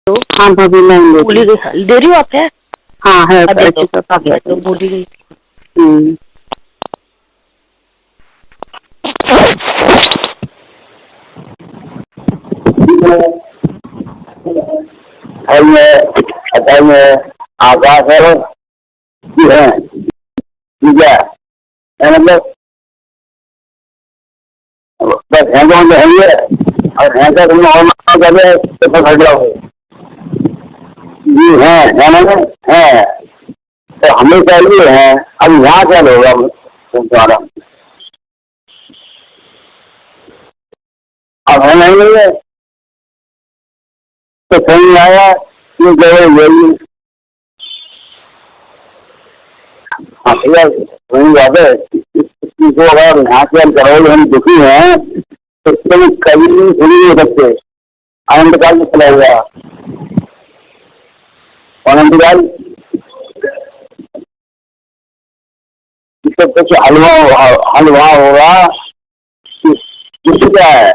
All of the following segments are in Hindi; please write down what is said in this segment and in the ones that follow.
हाँ भाभी मैं बोली गई दे रही हो आप? है हाँ है अच्छी तो बोली गई। आकाश है ठीक है मतलब बस है कौन है ये और है का तुम और तो पकड़ लो जी है ना है तो हमें चाहिए है। अब यहाँ क्या होगा तुम्हारा अब है नहीं है तो कहीं आया ये जगह यही हाँ भैया वही बात है इसको अगर यहाँ से हम करोगे हम दुखी हैं तो इसमें कभी भी सुनी नहीं सकते। अनंतकाल में चला हुआ अनंतकाल इसका कुछ हलवा होगा क्या है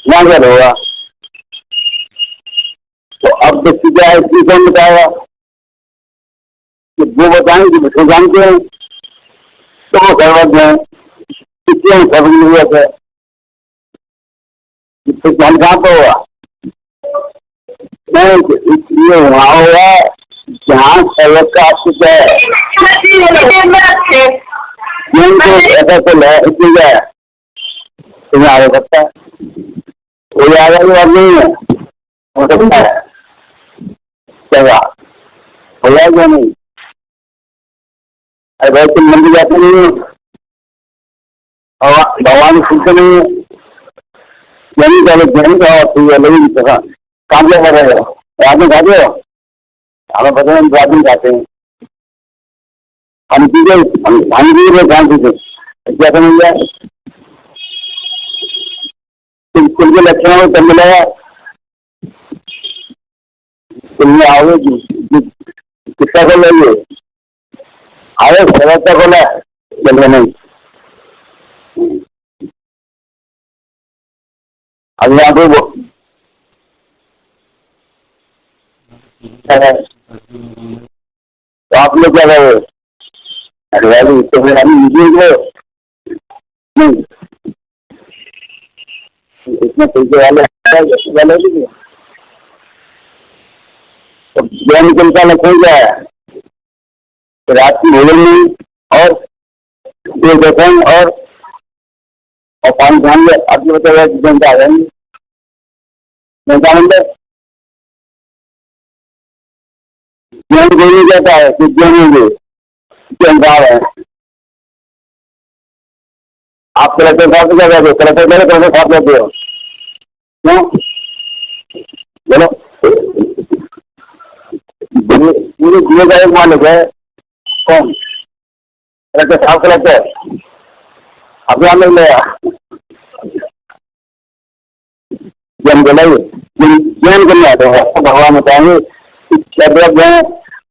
वहाँ क्या होगा तो अब व्यक्ति क्या है इसकी कौन बताएगा वो बताएंगे कि बच्चे जानते हैं तो वो सर्वज्ञ है क्यों सब जरूरत है इससे ज्ञान कहाँ पर होगा नहीं इसलिए वहाँ होगा जहाँ सर्वज का अस्तित्व है ऐसा तो है इसलिए क्या है तुम्हें आगे सकता है वो आगे की बात नहीं है हो सकता है क्या हो जाएगा नहीं अरे भाई तुम मंदिर जाते नहीं हो भगवान सुनते नहीं है जैनी का लेकिन काम क्या कर रहे हो रात में खाते हो हमें पता है हम रात में खाते हैं हम चीजें हम चीजें ध्यान दीजिए क्या समझ जाए कुल के लक्षणों में कब मिलेगा तुमने आओगे किसका खोल लेंगे आए सरस का खोला चल नहीं अब यहाँ पे तो आप लोग क्या करोगे अरे भाई तो फिर अभी नहीं इसमें पैसे वाले तो क्या निकलता लक्षण क्या है रात की भोजन में और दर्शन और पानी ध्यान में आपने बताया जनता आ जाएंगे ज्ञान देने कहता है कि ज्ञानेंगे जानकार है आप कलेक्टर साहब क्या कहते हो कलेक्टर साहब कहते हो क्यों बोलो पूरे जिले का एक मालिक है कौन कलेक्टर साहब कलेक्टर अब यहाँ मिल गया ज्ञान बोलाइए ज्ञान करना है भगवान बताएंगे द्रव्य है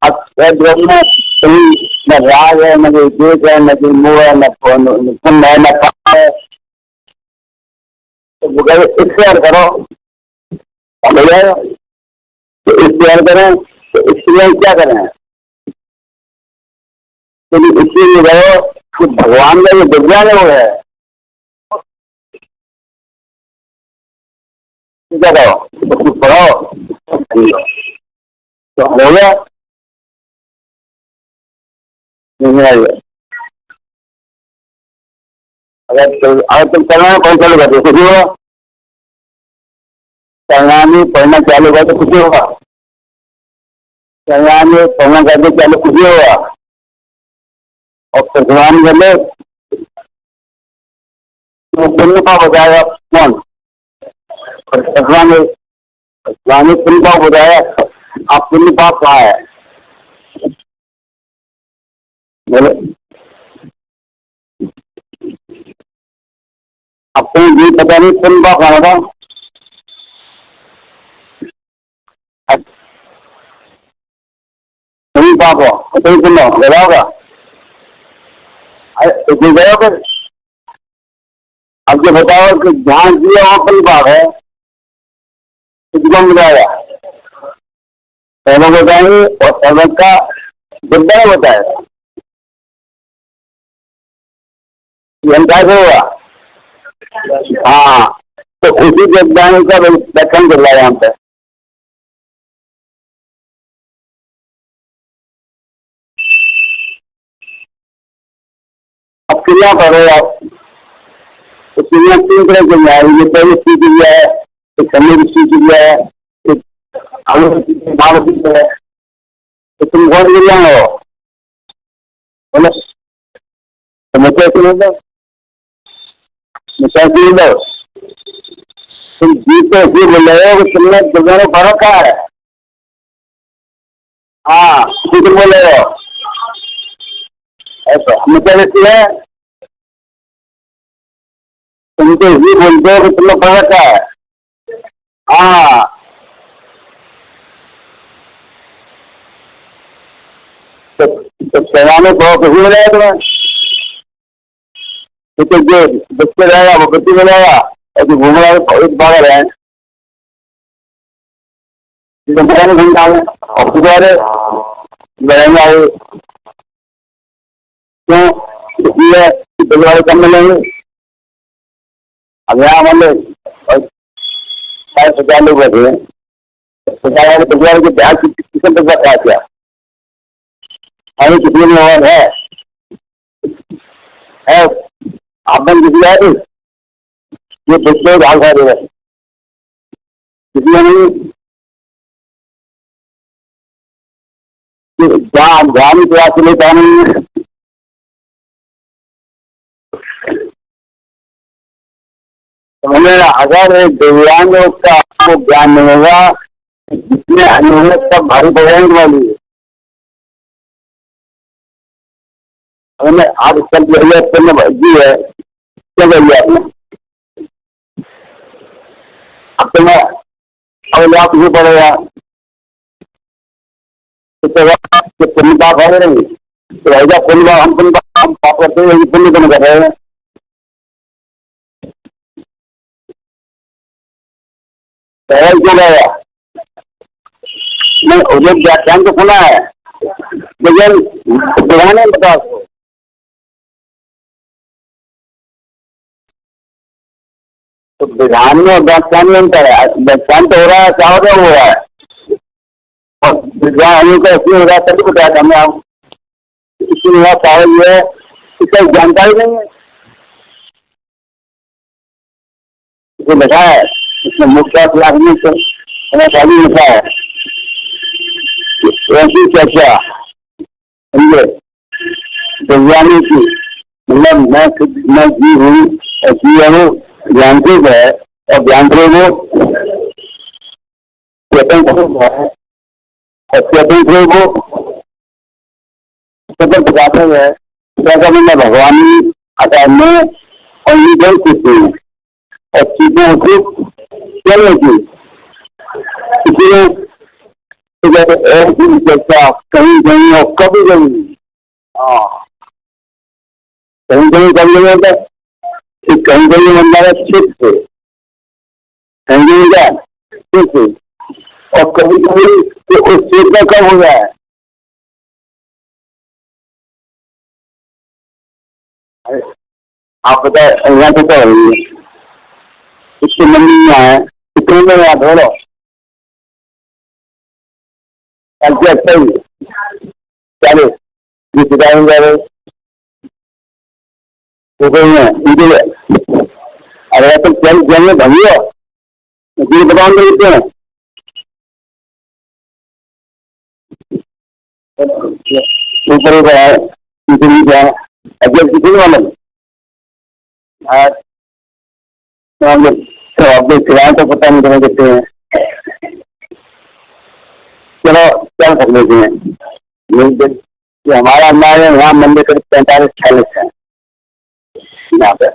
अब द्रव्य में कहीं न राग है न कोई देश है न कोई मोह है न पुण्य है न पाप है तो इख्तियार करो हो जाएगा तो इख्तियार करें तो इसलिए क्या करें तो इसलिए रहो कि भगवान का जो विज्ञान है वो है क्या करो तो कुछ पढ़ो तो हो गया अगर तुम करना है कौन चालू करते कुछ होगा करना नहीं पढ़ना चालू कर तो कुछ होगा करना नहीं पढ़ना करके चालू कुछ होगा और भगवान कर ले तो पुण्य पाप हो जाएगा कौन भगवान पुण्य पाप हो जाएगा आप पुण्य पाप कहाँ है बोले आपको ये पता नहीं पुण्य पाप कहाँ था पुण्य पाप हो तो ही पुण्य गया होगा तो गया होगा अब जो बताओ कि जहाँ जिया वहाँ पुण्य पाप है तो कौन बताएगा सर्वक हो जाएंगे और सर्वक का विद्या होता है, यह कैसे होगा? हाँ, तो उसी विज्ञान का व्याख्यान कर रहा है यहाँ पे। अब क्रिया पढ़ो आप, तो क्रिया 3 तरह की क्रिया है। ये पहले सी क्रिया है, एक समय सी क्रिया है, एक मानसिक है। तो तुम कौन क्रिया हो? बोलो तो मैं कैसे बोल दो, मैं कैसे बोल दो? तुम जीत तो ऐसे बोल रहे हो कि तुमने दोनों फर्क क्या है? हाँ, तुम बोल रहे हो ऐसा, हमें क्या देती है? तुम तो ये बोलते हो कि तुमने फर्क क्या है? हाँ, तो पैमाने बहुत खुशी मिलेगा तुम्हें, क्योंकि जो बच्चे रहेगा वो बच्चे मिलेगा और जो घूम रहा है एक बागर है घूमता है और गुजारे बढ़ेंगे आगे। क्यों? इसलिए गुजारे कम मिलेंगे। अब यहाँ मतलब 50 लोग बैठे हैं, 50 गुजारे के ब्याज किसी तक क्या अभी कितने में और है आपने किसी है ये पिछले भाग खा देगा कितने नहीं ध्यान प्रयास लेता नहीं। समझे ना, अगर दिव्यांगों का आपको ज्ञान नहीं होगा, जितने अनुगत सब भारी पड़ेंगे वाली है। हमने आज कल में भर्ती है, क्या करिए आपने? अब तो मैं अब आप ये पड़ेगा तो पुण्य पाप है नहीं, तो ऐसा पुण्य हम पाप करते हैं, पुण्य तो नहीं कर रहे हैं। पहले क्यों गया? नहीं, उन्हें व्याख्यान तो सुना है लेकिन दिखाने बता उसको। तो विधान में व्याख्यान में अंतर है। व्याख्यान तो हो रहा है, क्या हो रहा है, और विद्वान का इसलिए हो रहा है तभी बताया हमने आप। इसलिए कारण ये है इसका जानकारी नहीं है, इसे लिखा है इसमें मुख्य क्लास में खाली लिखा है ऐसी चर्चा समझे दिव्यांगी की, मतलब मैं जी हुई ऐसी है वो ज्ञानत्रिक है और ज्ञानत्रिक वो स्वतंत्र है और स्वतंत्र वो स्वतंत्र बताते हैं जैसा मैं भगवानी आकार में और लीगल करती हूँ और चीजों को चलने की। इसलिए ऐसी चर्चा कहीं कहीं और कभी कभी कहीं कहीं कभी नहीं होता, कहीं कहीं बनता है ठीक से, कहीं कहीं क्या ठीक से, और कभी कभी तो उस चीज का कम हो जाए। आप बताए यहाँ पे क्या हो इसके मंदिर में आए कितने में याद हो लो अच्छा ही चले ये सिखाएंगे जा रहे तो कोई है अरे तो चल चलने भंगियो जी बताओ देते हैं ऊपर ऊपर है नीचे है अजय किसी वाले अपने किराए तो पता नहीं तुम्हें देते हैं। चलो क्या कर लेते हैं कि हमारा अंदाज है यहाँ मंदिर करीब 45-46 है यहाँ पे,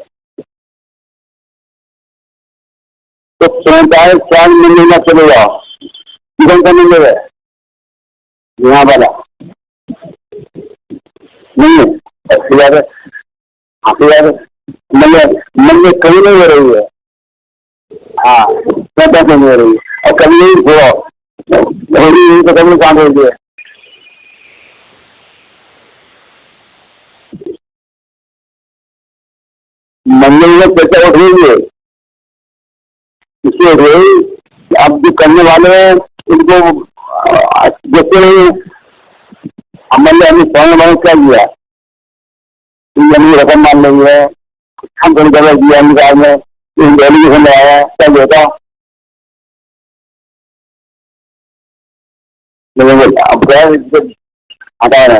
तो 45-40 मंदिर में चले जाओ किधर का मंदिर है यहाँ वाला नहीं है अच्छी बात है आपकी बात है मंदिर कहीं नहीं हो रही है। हाँ नहीं हो रही है और कभी नहीं छोड़ो रही है तो कभी काम हो गया मंदिर में चर्चा उठ रही है इसलिए उठ रही अब जो करने वाले हैं उनको देखते नहीं हमारे अभी पढ़ने वाले क्या किया जमीन रकम मान रही है हम थोड़ी जगह दिया निकाल में डेलीगेशन में आया क्या होता अब क्या हटा रहे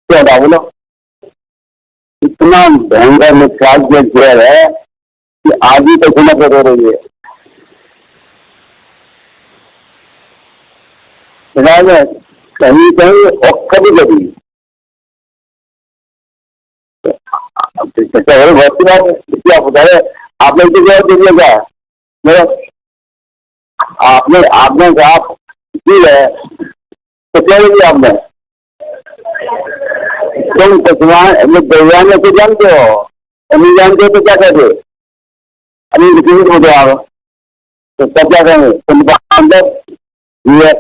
क्या हटा बोलो इतना भयंकर मिसाज जो जोर है कि आदमी तो समझ हो रही है कहीं कहीं और कभी कभी बहुत सी बात है क्या बता रहे आपने तो क्या देखिएगा मेरा आपने आपने कहा की है तो क्या लिया आपने तुम दरमियान में तो जानते हो नहीं जानते हो तो क्या कहते अभी किसी को दो आप तो सब क्या कहेंगे तुम अंदर ये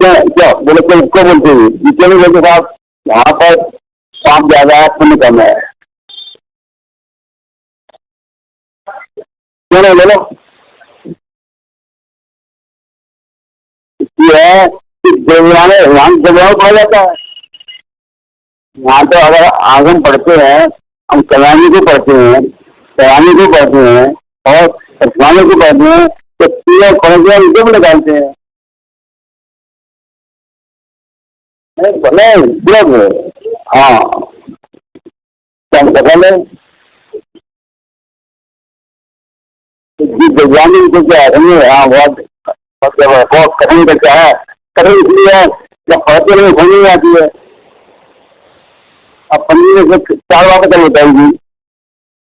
क्या बोले तो उसको बोलते हैं नीचे नहीं बोलते साहब यहाँ पर सांप ज्यादा है पुण्य कम है क्यों नहीं ले लो है वहाँ जगह पा जाता है यहाँ तो अगर आगम पढ़ते हैं हम कल्याणी को पढ़ते हैं कल्याणी को पढ़ते हैं और रसमानी को पढ़ते हैं तो तीनों पढ़ते हैं जब निकालते हैं भले हाँ पहले वैज्ञानिक को क्या है हाँ बहुत कठिन का क्या है कठिन इसलिए जब पढ़ते नहीं समझ नहीं आती है अब पढ़ने में से 4 बातें कल बताएगी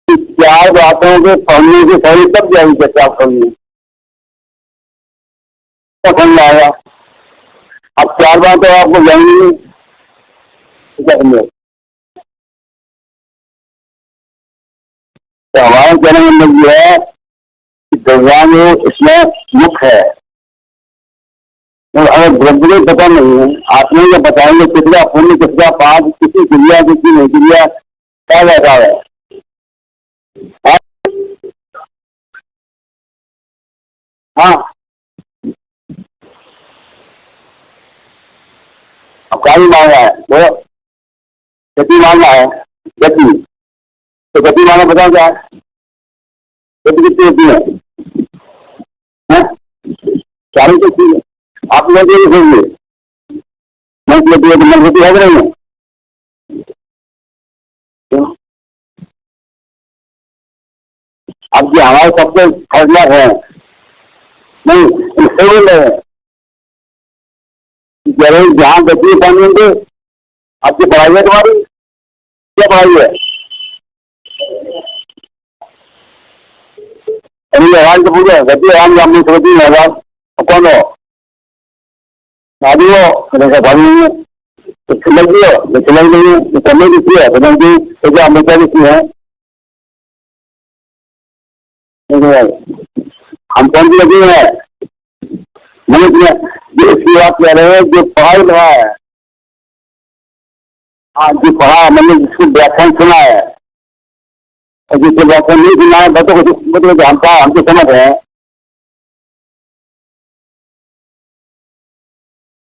कि 4 बातों के पढ़ने की सही तब जाएगी कैसे आप पढ़िए तब समझ आएगा अब 4 बातें आपको जाएंगी तो हमारे कहने का मतलब ये है कि भगवान इसमें मुख्य है अगर द्रव्य पता नहीं है आप नहीं जब बताएंगे कितना पुण्य कितना पाप किसी क्रिया किसी नहीं क्रिया क्या रहता है हाँ अब क्या मांगा है वो गति मांगना है गति तो गति मांगा बताओ क्या है गति कितनी होती है 40 तो ठीक है आप लोग ये समझिए मन गति है रही है अब जो हमारे सबसे फैसला है नहीं सही बोल रहे हैं जहाँ गति पाएंगे आपकी पढ़ाई है तुम्हारी क्या पढ़ाई है अभी आवाज तो पूछे गति आराम हम सोची आवाज कौन हो शादी हो भाभी नहीं है तो समझ लियो जो समझ नहीं है तो समझ लिखी है समझ दी तो क्या हमेशा लिखी है हम कौन सी लगी है मैंने जो इसकी बात कह रहे हैं जो पढ़ाई रहा है हाँ जो पढ़ा मैंने जिसको व्याख्यान सुना है और जिसको व्याख्यान नहीं सुना है मतलब हमको समझ है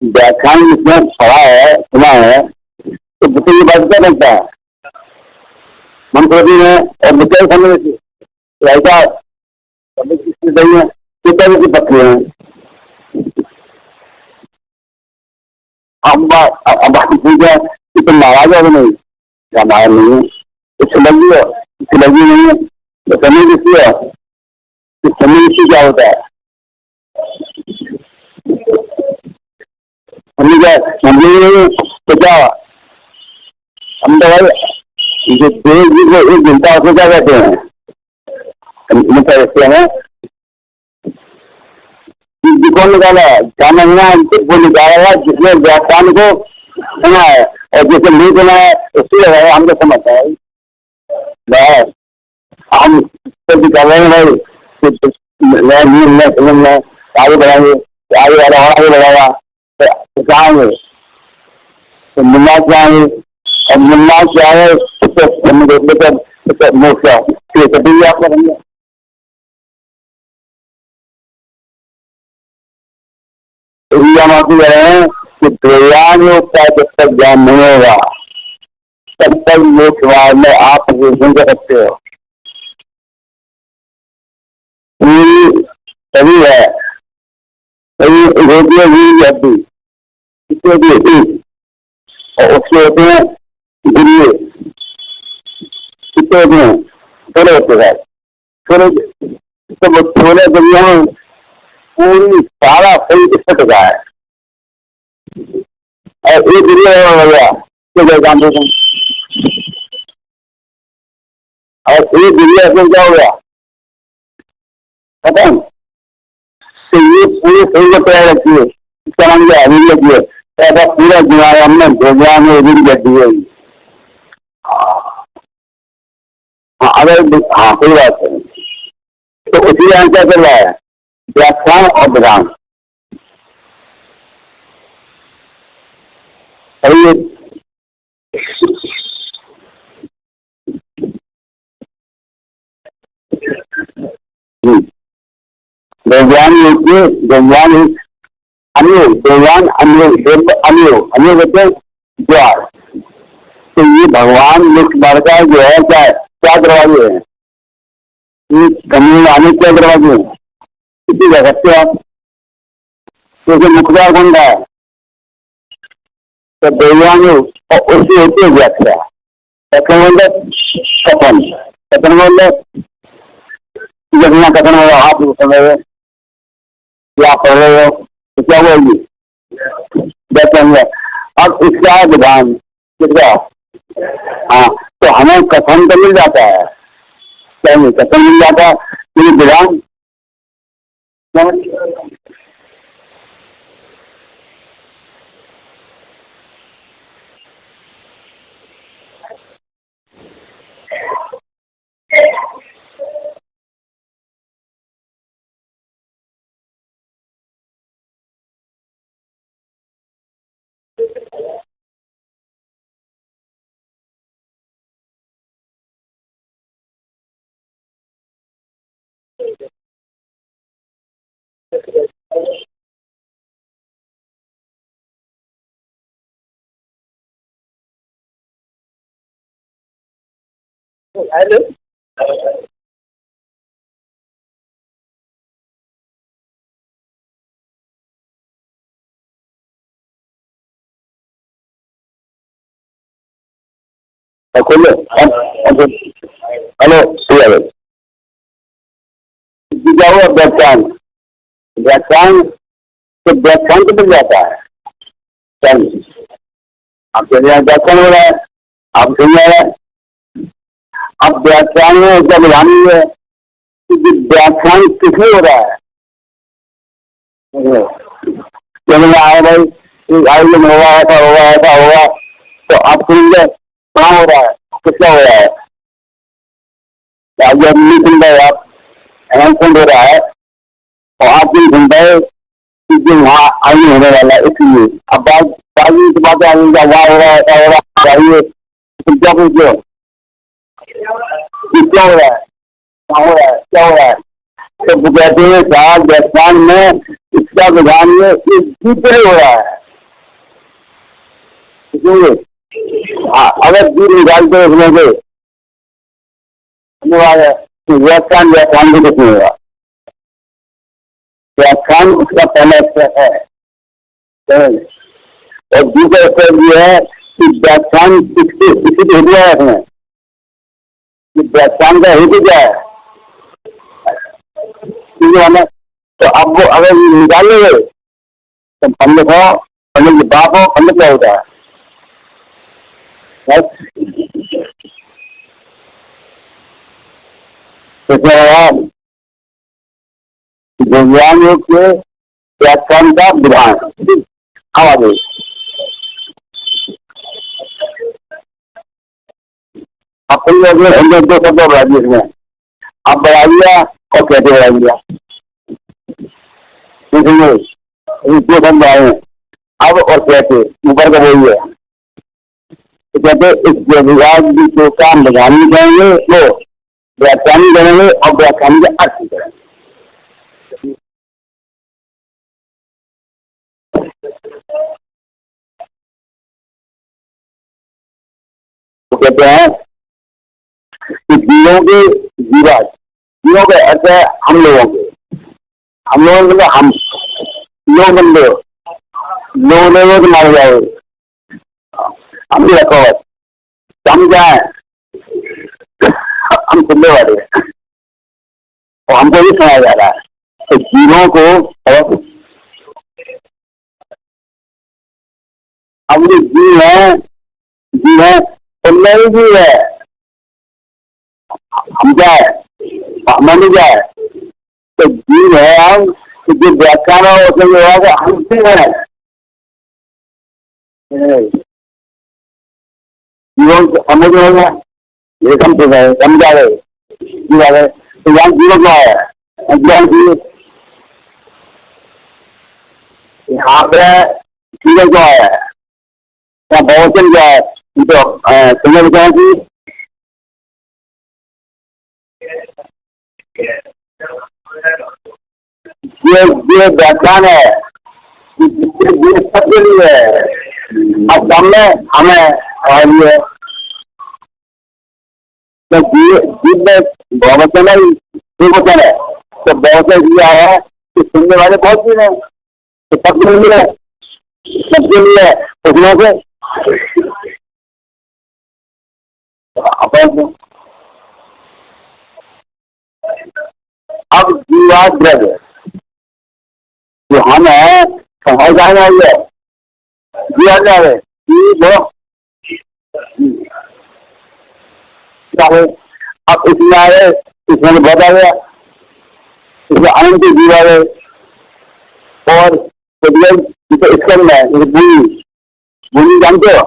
व्याख्यान जिसमें पढ़ा है सुना है तो बच्चे की बात क्या लगता है मन प्रति में और बच्चे समझ ऐसा नहीं है कितना की पत्नी है अब बात पूछा कि तुम नाराज हो नहीं क्या नाराज नहीं है तो लगी नहीं है तो समय किसकी है तो समय किसकी क्या होता है हमने क्या समझे नहीं तो क्या हम तो भाई जो देश जी को एक जनता को क्या कहते हैं कहते हैं कौन निकाला है क्या महीना वो निकाला है जिसने व्याख्यान को सुना है और जिसे नहीं सुना है उसकी हमको समझता है बस हम निकाल रहे हैं भाई समझना आगे बढ़ाएंगे आगे वाला और आगे बढ़ेगा तो जाएंगे तो मिलना चाहेंगे और मिलना चाहे तो मोक्षा कभी आप करेंगे। हम आपको कह रहे हैं कि प्रयाण होता है जब तक ज्ञान नहीं होगा तब तक मोक्ष मार्ग में आप प्रवेशन कर सकते हो। सभी है रोटियां भी जाती और उसके होते हैं गुरिये कितने होते हैं थोड़े होते हैं थोड़े तो थोड़े दुनिया में पूरी सारा सही किससे टका है और एक गुरिया हो गया तो काम देते हैं और एक गुरिया से क्या हो गया पता है। तो ये पूरे सही को तैयार रखी है इसका नाम क्या अभी लगी है ऐसा पूरा दिमाग हमने भोजन में भी गड्डी है। हाँ अगर हाँ कोई बात नहीं तो उसी यहाँ क्या चल रहा है व्याख्यान और विधान। ज्ञान अनियोग देवयान अनियोग अनियोग अनियोग कहते हैं द्वार। तो ये भगवान मुख्य द्वार का जो है क्या दरवाजे हैं कमी में आने क्या दरवाजे हैं किसी जा सकते हो आप क्योंकि मुख्य द्वार कौन रहा है तो देवयान और उसकी होती है व्याख्या कथन बोलते कथन कथन बोलते जब यहाँ कथन होगा आप समझ रहे क्या पढ़ रहे हो तो क्या बोलिए देखेंगे। अब इसका विधान किसका हाँ तो हमें कथन तो मिल जाता है क्या नहीं कथन मिल जाता है विधान हेलो खोलो हेलो क्या हुआ व्याख्यान व्याख्यान तो व्याख्यान तो मिल जाता है आप चलिए व्याख्यान हो रहा है आप सुन रहे हैं। अब व्याख्यान में उसका विधान ही है कि व्याख्यान किसमें हो रहा है चलो आए भाई आयोजन होगा ऐसा होगा तो आप सुनिए कहाँ हो रहा है किसका हो रहा है आप जब नहीं सुन रहे आप अनाउंसमेंट हो रहा है और आप नहीं सुन रहे कि जो वहाँ आगे होने वाला है इसलिए अब बाकी की बातें आगे वहाँ हो रहा है ऐसा हो रहा है चाहिए तुम क्या पूछ लो क्या हो रहा है कहाँ हो रहा है क्या हो रहा है तो वो कहते हैं साहब व्याख्यान में इसका विधान में दूसरे हो रहा है अगर दूर निकालते हैं उसमें से तो व्याख्यान व्याख्यान भी नहीं होगा व्याख्यान उसका पहला स्टेप है और दूसरा स्टेप ये है कि व्याख्यान किसके किसी को दिया है कि व्याख्यान का हेतु क्या है तो आपको अगर निकाल लेंगे तो पंडित हो पंडित के बाप हो पंडित क्या होता है विज्ञान योग के व्याख्यान का विधान हम आगे अपने दो शब्द बढ़ा दिए इसमें आप बढ़ा दिया और कैसे बढ़ा दिया दो बन जाए अब और कैसे ऊपर का वही है। तो कहते इस विभाग जो काम लगानी करेंगे वो व्याख्यानी करेंगे और व्याख्यानी का अर्थ करेंगे। तो कहते हैं कि जीवों के अर्थ है हम लोगों के, हम लोगों के हम लोग बन लो, लोग लोगों के मारे जाओ, हम भी रखो हम क्या है, हम सुनने वाले हैं और हमको भी सुनाया जा रहा है। तो जीवों को अब ये जीव है सुनने ही जीव है, हम क्या है हमारी क्या है। तो जीव है हम, तो जो व्याख्यान है उसमें जो होगा हम जीव है। जीवों समझ होगा ये समझा रहे जीव आ गए। तो यहाँ जीवन क्या है, अज्ञान जीव यहाँ पे जीवन क्या है, यहाँ बहुवचन क्या है, तो समझ क्या की ये व्याख्यान है सबके लिए है। अब सामने हमें है तो जीव में बहुवचन है बहुवचन है, तो बहुवचन दिया है कि सुनने वाले बहुत चीज है, तो सबके लिए है उसमें से अब जीवाद्रव्य जो हम है समझ जाने वाली है जीवाद्रव्य अब इसमें आए इसमें बता गया इसमें अनंत जीवा है और इसका है भूमि जानते हो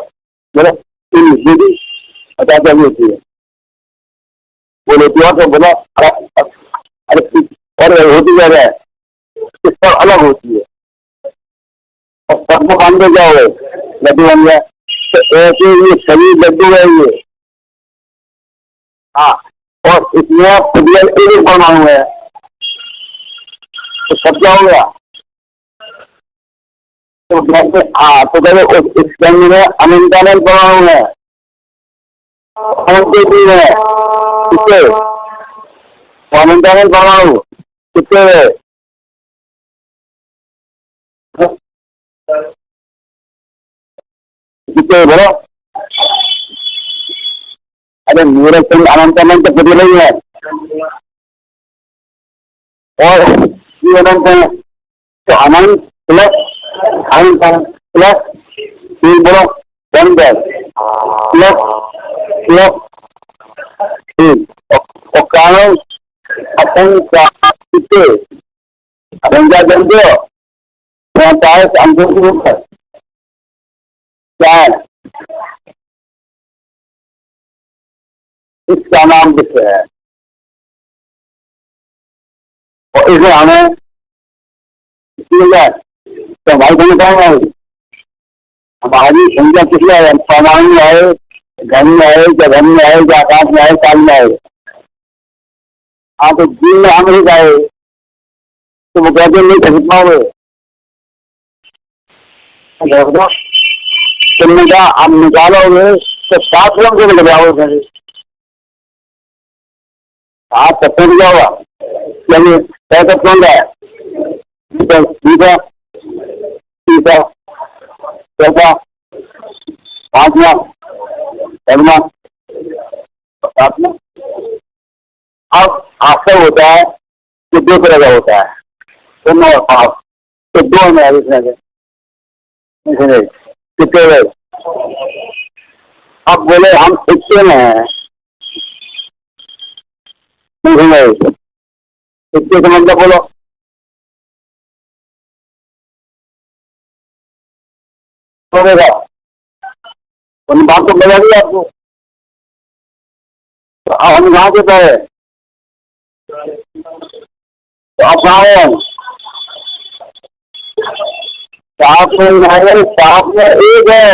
बोलो भूमि पता क्या होती है बोलो तो बोला अरे और होती क्या है सब अलग होती है और सबको बांधते क्या हो लड्डू बन गया। तो ऐसे ये शरीर लड्डू है ये, हाँ, और इसमें खुदियल एक परमाणु है तो सब क्या हो गया। तो कहते हाँ तो कहते इस जन्म में अनंतानंद परमाणु है अनंत जीव है कितने अनंतानंद परमाणु कितने है कितने बोलो। अरे मेरे संग अनंतानंद तो खुद नहीं है और ये अनंत है तो अनंत प्लस अनंत प्लस तीन बोलो बंद प्लस प्लस तीन और कारण असंख्या कितने असंख्या जानते हो अंकुश रूप है क्या है इसका नाम विश्व है और इसे हमें तो भाई को बताएंगे हमारी संख्या कितनी है परमाणु है घन है या घन में है या आकाश में है काल में है। हाँ तो जीव में हम नहीं जाए तो वो कहते नहीं खरीद पाओगे तुमने कहा आप निकालोगे तो 7 लोग को लगाओगे फिर 7 सत्तर क्या होगा चलिए कैसा कौन है ठीक है कैसा 5 लाख 7 लाख 7 लाख। अब आशा होता है कि 2 तरह का होता है तुम और 5 तो 2 में कितने गए। अब बोले हम इतने में हैं इतने का मतलब बोलो होगा उन बात तो बता दी आपको। तो अब हम कहाँ से है तो आप कहाँ हैं साफ में है, साफ में एक है,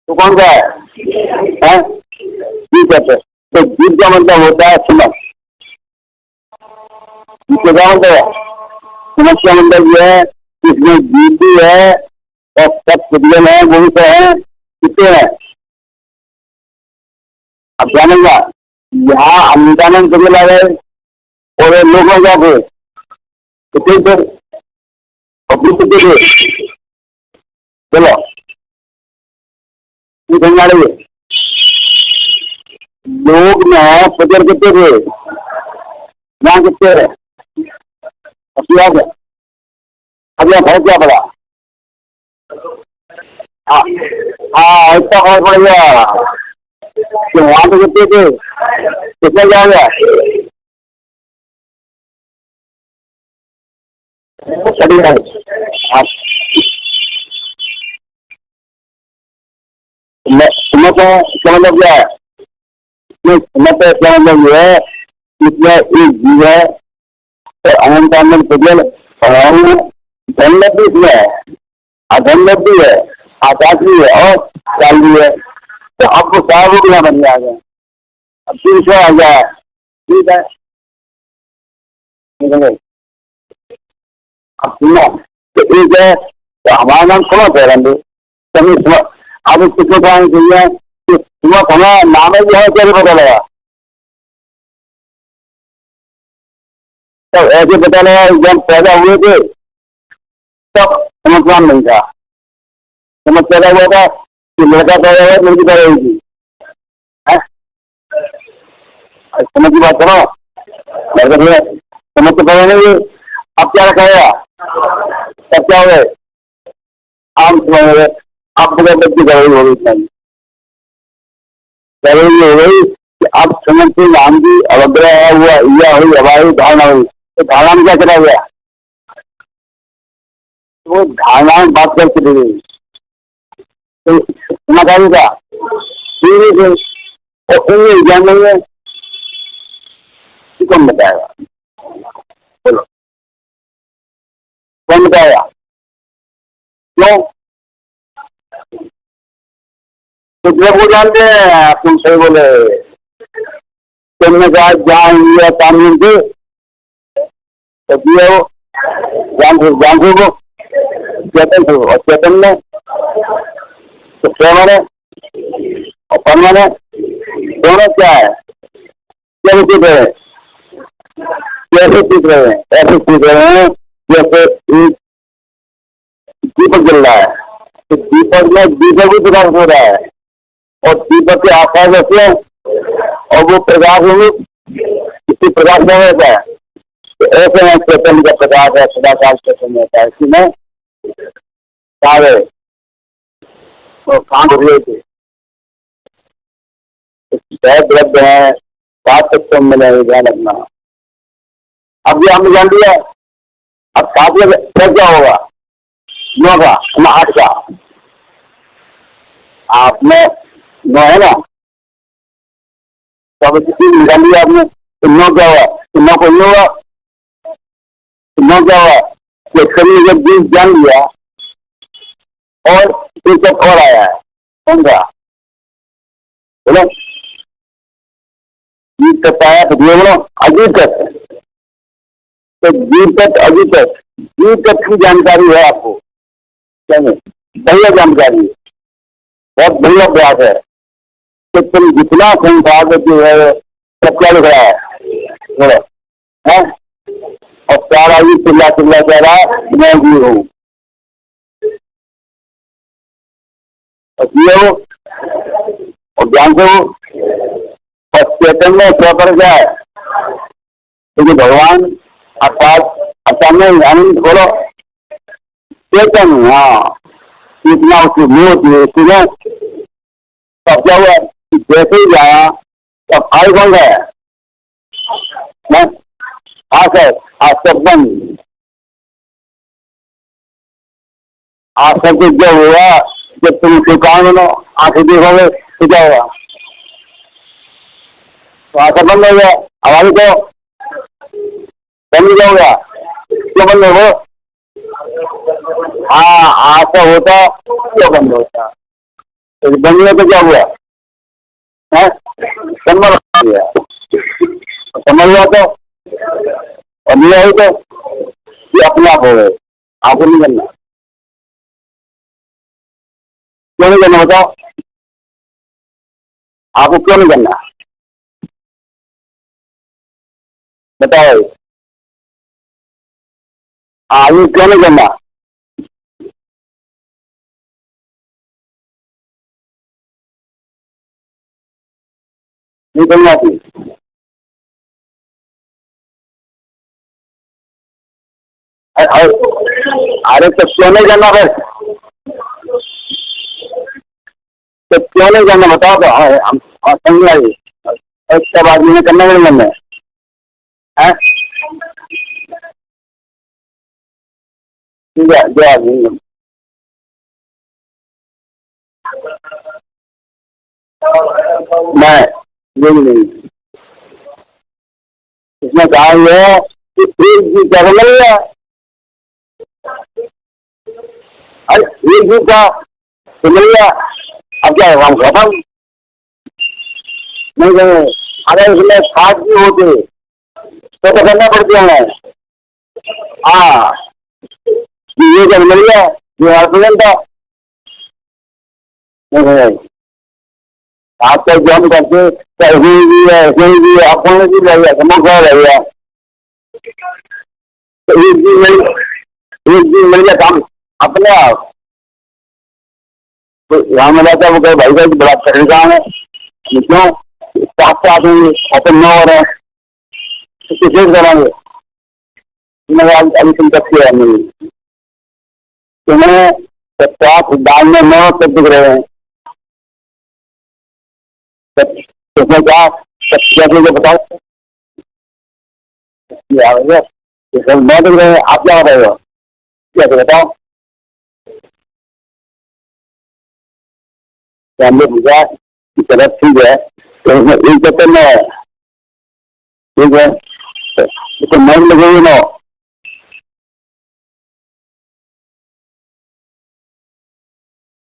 तो कौन सा है? ठीक है। तो जीत का मतलब होता है समझ। जीत का क्या मतलब है? समझ का मतलब यह है इसमें जीत भी है और सब पुद्गल है, वो भी तो है, कितने हैं? अब जानेगा यहाँ अमृतानंद पुद्गल आ गए और लोग में क्या थे, कितने थे? पब्लिक कितने थे? चलो समझा रही है, लोग में पुद्गल कितने थे, यहाँ कितने है? अब याद है, अब यहाँ फर्क क्या पड़ा? हाँ हाँ, इतना फर्क पड़ गया कि वहां पे कितने थे, कितने जाएगा? सुमत है क्या मतलब क्या है? सुमत है क्या मतलब ये है, इसमें एक जीव है और अनंत आनंद पुद्गल धनलभ भी इसमें है, अधनलभ भी है, आकाश भी है और काल भी है। तो आपको सारा रूप यहाँ बन गया। अब तीसरा आ गया, ठीक है। अब सुनो तो एक है, तो हमारा नाम सुमत है रंडे, तभी सुमत। अब इसको क्या चाहिए कि सुमत हमें नाम ही है, कैसे पता लगा? तो ऐसे पता लगा जब पैदा हुए थे तब समझ नाम नहीं था, समझ पैदा हुआ था कि लड़का पैदा हुआ, लड़की पैदा हुई थी। समझ की बात करो, लड़का समझ तो पैदा नहीं हुई, अब क्या रखा गया, तब क्या हो गए, आम समझ हो गए। अब बगैर बच्ची गरीब हो गई, गरीब हो गई कि अब समझ से नाम की अवग्रह हुआ, या हुई हवाई धारणा हुई, तो धारणा में क्या चला गया, वो धारणा में बात कर चली गई। तो सुना था और उन्हें ज्ञान नहीं है, कौन बताएगा? बोलो कौन बताएगा? क्यों? तो जब वो जानते हैं, तुम सही बोले, तुमने कहा जहाँ इंडिया कानून थे तो दिया वो जान वो चेतन थे, और चेतन में तो क्या माने और परमाने दोनों क्या है, कैसे सीख रहे हैं, कैसे सीख रहे हैं? ऐसे सीख रहे हैं जैसे एक दीपक जल रहा है, तो दीपक में दीपक भी प्रकाश हो रहा है और दीपक के आकाश ऐसे और वो प्रकाश में किसी प्रकाश में रहता है। तो ऐसे में चेतन का प्रकाश है, सदाकाल चेतन रहता है। इसी में सारे तो कांड हुए थे, द्रव्य है, सात तत्व मिले, ध्यान रखना। अब ये हमने जान लिया, अब सात में क्या होगा, 9 का 8 का, आपने 9 है ना, तो अब निकाल लिया आपने, तो 9 क्या हुआ, तो 9 को नहीं होगा, तो 9 क्या हुआ कि शरीर जब 20 जान लिया और एक और आया है, कौन सा बोलो, 20 तक आया, तो ये बोलो अजीत तक, तो जीव तक अजीत तक, जीव तक की जानकारी है आपको, क्या बढ़िया जानकारी है, बहुत बढ़िया प्रयास है। तो तुम जितना संसार जो है सब क्या लिख रहा है, बोलो है, और सारा ही चिल्ला चिल्ला कह रहा है मैं भी हूँ, और ज्ञान से हो, और चेतन में स्वपर क्या है, क्योंकि भगवान अर्थात अचानक आनंद बोलो चेतन, हाँ इतना उसकी मूर्ति है, इसमें तब क्या हुआ, जैसे ही जाया तब आई कौन गया, आज सब बंद, आज सब कुछ जो हुआ, जब तुम सुखाओ लो आंखें देखोगे तो क्या होगा, तो आंखें बंद हो गया, हमारी तो बंद क्या हो गया? क्यों बंद हो? हाँ, ऐसा होता क्यों बंद होता? तो बंद हुआ तो क्या हुआ है? समझ गया, समझ गया तो, और नहीं आई तो ये अपने आप हो गए। आपको नहीं करना। क्यों नहीं करना बताओ? आपको क्यों नहीं करना बताओ? आगे क्यों नहीं करना? नहीं करना थी। अरे तो क्यों नहीं करना फिर? तो क्यों नहीं करना बताओ तो हम समझ आइए। सब आदमी ने करना नहीं करना है? ठीक है, जो आदमी मैं ये नहीं, इसमें कहा ये है कि एक जी क्या मिल गया। अरे एक जी का तो मिल गया, अब क्या हम खत्म नहीं करें। अगर इसमें 7 जी होते तो करना पड़ती हमें। हाँ, ये जब मिल गया ये हर था। नहीं, आजकल जो हम करते चाहे भी है ऐसे भी है, अपने भी रहेगा समझ रहेगा। तो एक दिन मिल गया काम अपने आप। तो यहाँ मिला था वो कहे भाई साहब बड़ा कठिन काम है। क्यों? साथ साथ में ओपन न हो रहे हैं तो किसे करेंगे? मैंने अभी तुम तक किया नहीं, तुम्हें 50 दाल में 9 तक दिख रहे हैं। उसमें क्या कैसे बताओ? सब 9 दिख रहे हैं, आप क्या बताएगा? कैसे बताओ? तो हमने पूछा कि चलो ठीक है, तो उसमें एक चक्कर में है, ठीक है, तो मन लगेगी ना।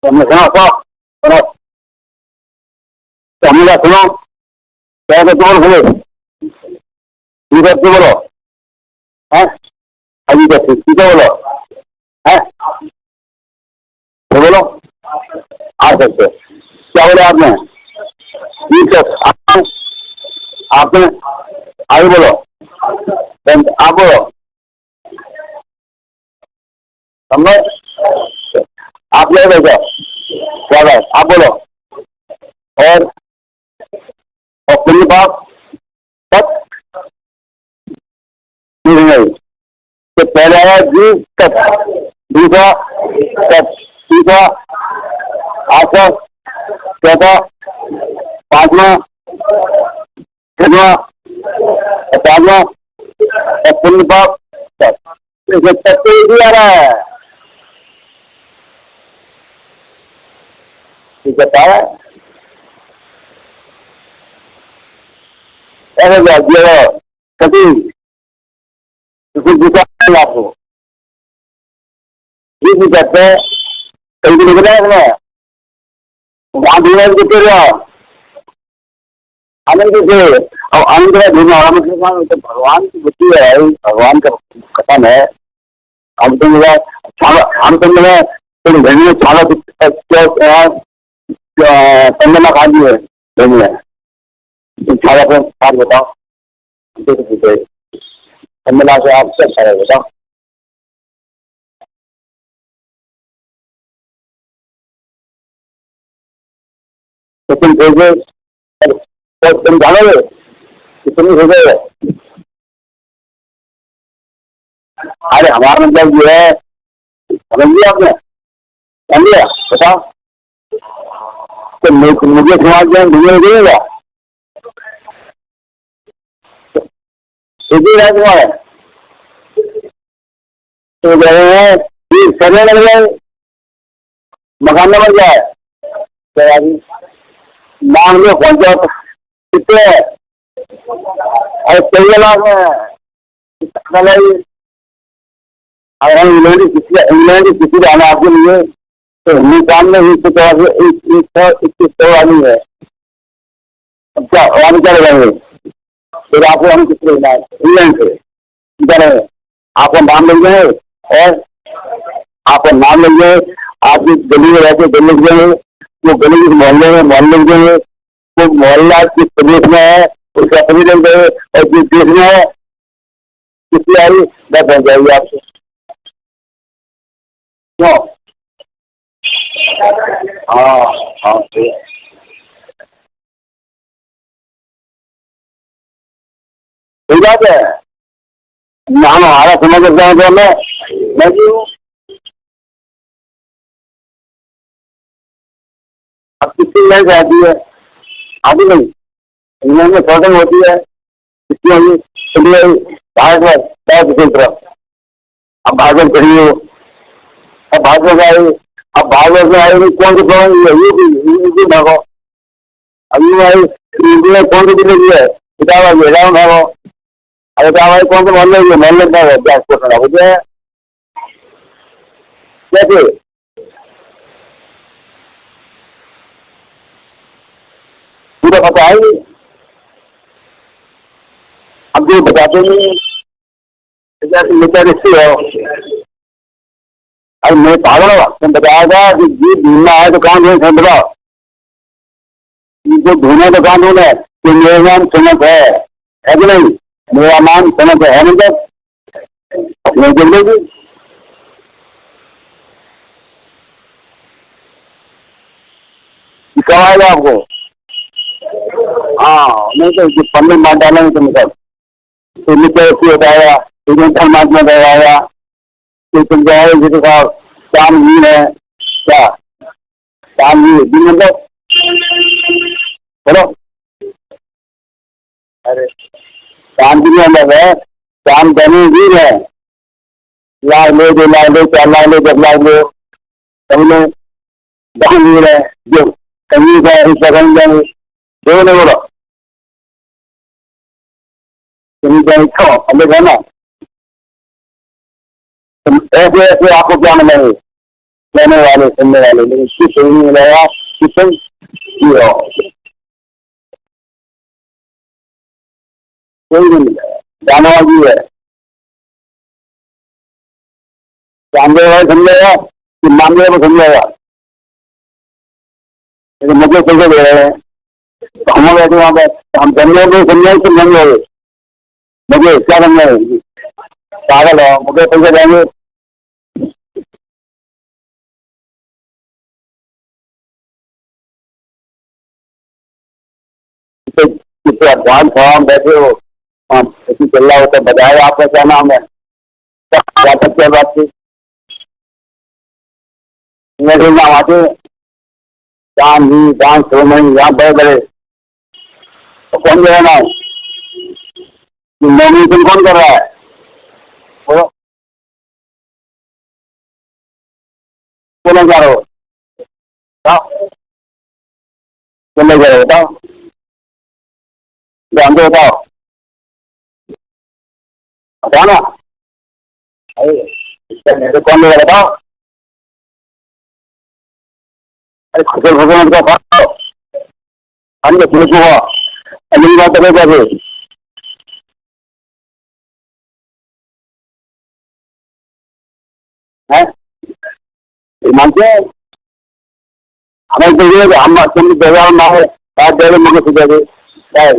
तो हमने सुना सुनो, तो हमने कहा सुनो क्या कहते बोलो खुले ठीक है बोलो है अभी कैसे ठीक है बोलो है तो बोलो आ सकते क्या बोले आपने? ठीक है आपने आगे बोलो, आप बोलो समझ आप ले बैठो क्या बात आप बोलो। और पुण्य पाप तक नहीं, तो पहला है जी तक, दूसरा तक, तीसरा आशा, चौथा, पांचवा, छठवा, पांचवा और पुण्य पाप तक। इसे तक तो ही आ रहा है, ठीक है? ऐसा दिया कभी आपको ये भी कहते हैं कहीं भी निकला है वहां ढूंढा कितने रहा आनंद से और आनंद का ढूंढना तो भगवान की बुद्धि है, भगवान का कथन है। हम तो मिला हम तो मिले तो घर में छाला चंदना खा दी है घर में छाला को बात बताओ चंदना से आप क्या छाला बताओ? तो तुम भेजे तुम जानोगे कि तुम भेजे? अरे हमारा मतलब ये है समझ लिया आपने? समझ लिया बताओ? तो मुझे समाज में ढूंढने देगा सीधी है तुम्हारे तो कह रहे हैं करने लग जाए मकान नंबर क्या है मांग लो पहुंचा कितने और 13 लाख में अगर इंग्लैंड की किसी जाना आपके लिए तो हिंदुस्तान में इक्कीस वाली है। अब क्या हम क्या लगाएंगे? फिर आपको हम किस लेना है? इंग्लैंड से क्या आपका नाम लिख देंगे और आपका नाम लिख देंगे, आपकी गली में रहते गली लिख देंगे, वो गली के मोहल्ले में मोहल्ले लिख देंगे, वो मोहल्ला किस प्रदेश में है उसका प्रदेश लिख देंगे, और जिस देश में है किसकी आई वह बन जाएगी आपसे। क्यों? हाँ हाँ सही बात है। नाम हमारा समझ सकते हैं तो मैं भी हूँ। अब कितनी इंग्लैंड से आती है? आती नहीं। इंग्लैंड में शॉर्टिंग होती है इसलिए चलिए भारत में दूसरी तरफ अब भाजपा खड़ी हो। अब भाजपा में आई, अब भाजपा में आई कौन से प्रॉब्लम यूपी भागो। अब यू आई यूपी में कौन सी जिले है इटावा भेड़ा भागो। अब इटावा कौन से मोहल्ले मोहल्ले भागो क्या उसको खड़ा हो जाए कैसे? पूरा पता है। अब जो बताते नहीं नेता रिश्ते हो। अब मैं पागल हुआ तुम बताया था कि ये ढूंढना है तो कहाँ ढूंढ बताओ, जो ढूंढे तो कहाँ ढूंढे कि मेरा नाम सुनत है कि नहीं? मेरा नाम सुनत है नहीं तो नहीं जल्दी कब आएगा आपको? हाँ नहीं तो पंद्रह मार डालेंगे तो मतलब तो नीचे ऐसी बताया मार्च में बताया तो तुम जाएगा तो साहब शाम जी है क्या शाम जी मतलब बोलो। अरे शाम जी मतलब है शाम बनी जी है लाख लो 2 लाख लो 4 लाख लो 10 लाख लो समझ लो है जो संगीत है इस लगन जाएंगे दो ने बोलो अलग है ना। ऐसे ऐसे आपको क्या मिलेंगे कहने वाले सुनने वाले लेकिन कुछ नहीं मिलेगा कि तुम कोई नहीं मिलेगा। जानवाजी है जानते हुए समझेगा कि मामले को समझेगा लेकिन मुझे पैसे दे रहे हैं तो हम बैठे वहाँ पे हम समझोगे समझे तुम समझोगे मुझे क्या समझेंगे पागल हो मुझे पैसे देंगे। अडवांस हो हम बैठे हो ऐसी चल रहा हो तो बताएगा आपका क्या नाम है क्या सकते हैं बात की नाम आते चांद जी चांद सोमन यहाँ बड़े बड़े तो कौन जो है ना नॉमिनेशन कौन कर रहा है बोलो बोले जा रहे हो बोले जा रहे हो बताओ जानते बताओ बताओ ना अरे कौन लेगा बताओ। अरे फसल फसल का फाड़ो हमने पुलिस हुआ अगली बात करें कैसे है मानते हैं हमें चाहिए हम जगह मारे बात दे रहे मुझे सुझा दे क्या है